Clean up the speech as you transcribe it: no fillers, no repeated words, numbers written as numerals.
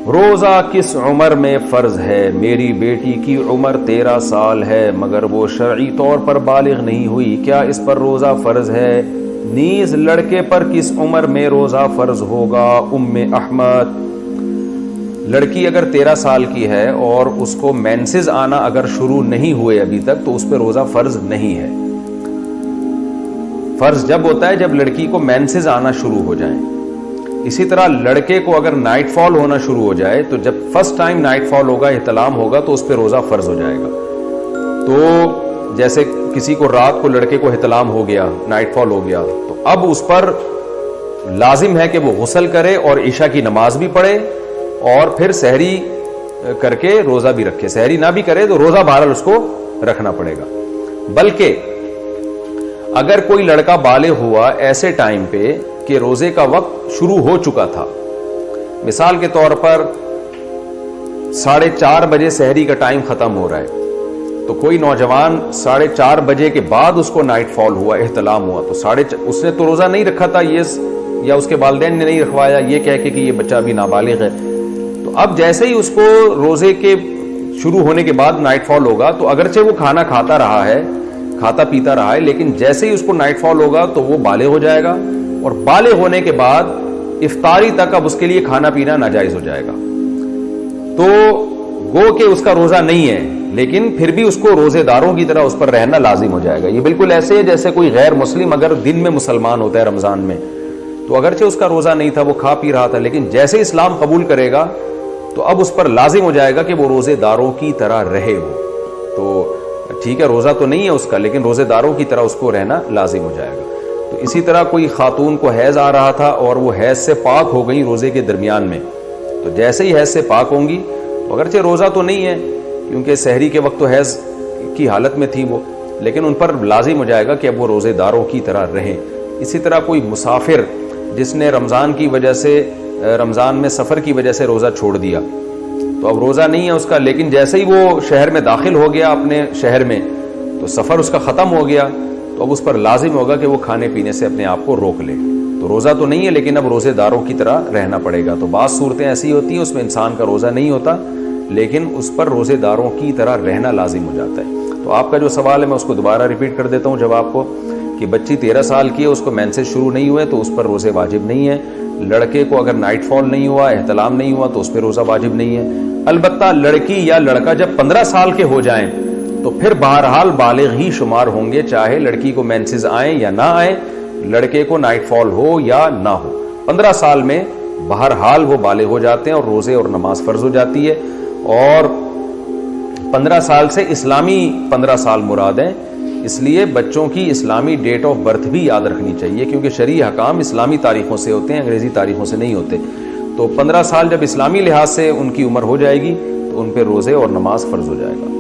रोज़ा किस उम्र में फ़र्ज़ है? मेरी बेटी की उम्र 13 साल है मगर वो शरई तौर पर बालिग नहीं हुई, क्या इस पर रोज़ा फ़र्ज़ है? नीज़ लड़के पर किस उम्र में रोज़ा फ़र्ज़ होगा? उम्मे अहमद। लड़की अगर 13 साल की है और उसको मेंसेस आना अगर शुरू नहीं हुए अभी तक तो उस पर रोज़ा फ़र्ज़ नहीं है। फ़र्ज़ जब होता है जब लड़की को मेंसेस आना शुरू हो जाए। इसी तरह लड़के को अगर नाइटफॉल होना शुरू हो जाए तो जब फर्स्ट टाइम नाइटफॉल होगा, इहतलाम होगा, तो उस पर रोज़ा फ़र्ज़ हो जाएगा। तो जैसे किसी को रात को लड़के को इहतलाम हो गया, नाइटफॉल हो गया, तो अब उस पर लाजिम है कि वो गुस्ल करे और ईशा की नमाज भी पढ़े और फिर सहरी करके रोज़ा भी रखे। सहरी ना भी करे तो रोज़ा बहरहाल उसको रखना पड़ेगा। बल्कि अगर कोई लड़का बालिग हुआ ऐसे टाइम पे कि रोजे का वक्त शुरू हो चुका था, मिसाल के तौर पर 4:30 बजे सहरी का टाइम खत्म हो रहा है, तो कोई नौजवान 4:30 बजे के बाद उसको नाइटफॉल हुआ, इहतलाम हुआ, तो उसने तो रोजा नहीं रखा था ये, या उसके वालिदैन ने नहीं रखवाया ये कह के कि ये बच्चा अभी नाबालिग है। तो अब जैसे ही उसको रोजे के शुरू होने के बाद नाइटफॉल होगा, तो अगरचे वो खाना खाता रहा है, खाता पीता रहा है, लेकिन जैसे ही उसको नाइटफॉल होगा तो वो बालिग हो जाएगा और बालिग होने के बाद इफ्तारी तक अब उसके लिए खाना पीना नाजायज हो जाएगा। तो गो के उसका रोजा नहीं है, लेकिन फिर भी उसको रोजेदारों की तरह उस पर रहना लाजिम हो जाएगा। ये बिल्कुल ऐसे है जैसे कोई गैर मुस्लिम अगर दिन में मुसलमान होता है रमजान में, तो अगरचे उसका रोजा नहीं था, वो खा पी रहा था, लेकिन जैसे इस्लाम कबूल करेगा तो अब उस पर लाजिम हो जाएगा कि वो रोजेदारों की तरह रहे। वो तो ठीक है, रोजा तो नहीं है उसका, लेकिन रोजेदारों की तरह उसको रहना लाजिम हो जाएगा। तो इसी तरह कोई खातून को हैज आ रहा था और वो हैज से पाक हो गई रोजे के दरमियान में, तो जैसे ही हैज से पाक होंगी, अगरचे रोजा तो नहीं है क्योंकि सहरी के वक्त तो हैज की हालत में थी वो, लेकिन उन पर लाजिम हो जाएगा कि अब वो रोजेदारों की तरह रहें। इसी तरह कोई मुसाफिर जिसने रमजान की वजह से, रमजान में सफर की वजह से रोजा छोड़ दिया, तो अब रोजा नहीं है उसका, लेकिन जैसे ही वो शहर में दाखिल हो गया अपने शहर में, तो सफर उसका खत्म हो गया, तो अब उस पर लाजिम होगा कि वो खाने पीने से अपने आप को रोक ले। तो रोजा तो नहीं है लेकिन अब रोजेदारों की तरह रहना पड़ेगा। तो बात सूरतें ऐसी होती हैं उसमें इंसान का रोजा नहीं होता, लेकिन उस पर रोजेदारों की तरह रहना लाजिम हो जाता है। तो आपका जो सवाल है मैं उसको दोबारा रिपीट कर देता हूँ जवाब को, कि बच्ची 13 साल की है, उसको मेंसेस शुरू नहीं हुए तो उस पर रोजे वाजिब नहीं है। लड़के को अगर नाइटफॉल नहीं हुआ, एहतलाम नहीं हुआ, तो उस पर रोजा वाजिब नहीं है। अलबत्ता लड़की या लड़का जब 15 साल के हो जाएं तो फिर बहरहाल बालिग ही शुमार होंगे, चाहे लड़की को मेंसेस आए या ना आए, लड़के को नाइटफॉल हो या ना हो। 15 साल में बहरहाल वो बालिग हो जाते हैं और रोजे और नमाज फर्ज हो जाती है। और 15 साल से इस्लामी 15 साल मुराद है, इसलिए बच्चों की इस्लामी डेट ऑफ बर्थ भी याद रखनी चाहिए, क्योंकि शरई हकाम इस्लामी तारीखों से होते हैं, अंग्रेजी तारीखों से नहीं होते। तो 15 साल जब इस्लामी लिहाज से उनकी उम्र हो जाएगी तो उन पर रोजे और नमाज फर्ज हो जाएगा।